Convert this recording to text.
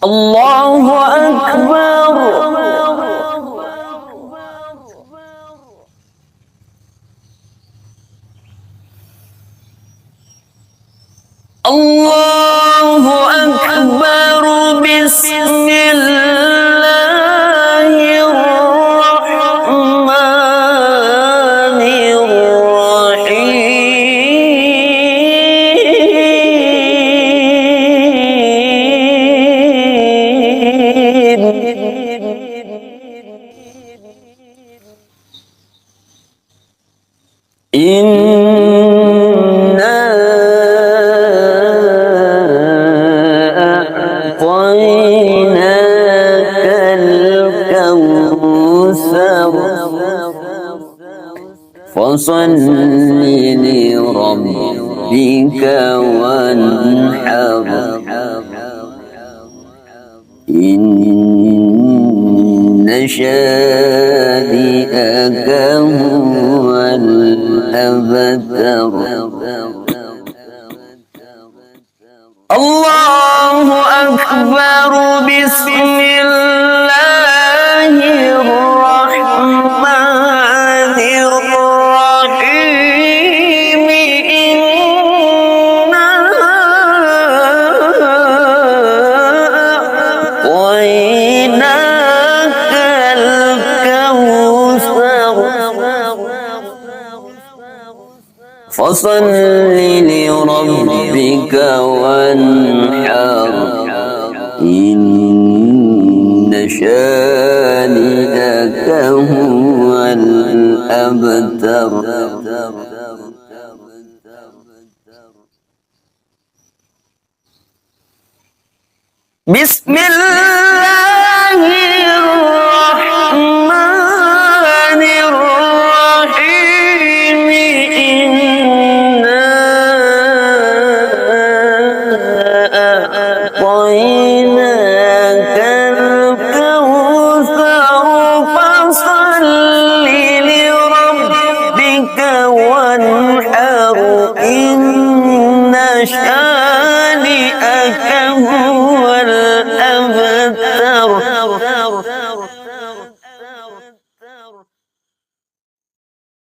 الله أكبر. الله أكبر. بسم الله الرحمن الرحيم. فصل لربك وانحر إن شانئك هو الأبتر. الله أكبر. بسم الله الرحمن الرحيم. إنا أعطيناك الكوثر فصل لربك وانحر إن شانئك هو الأبتر. بسم الله الرحمن الرحيم. إنا أعطيناك الكوثر فصل لربك وانحر إن شانئك هو الأبتر.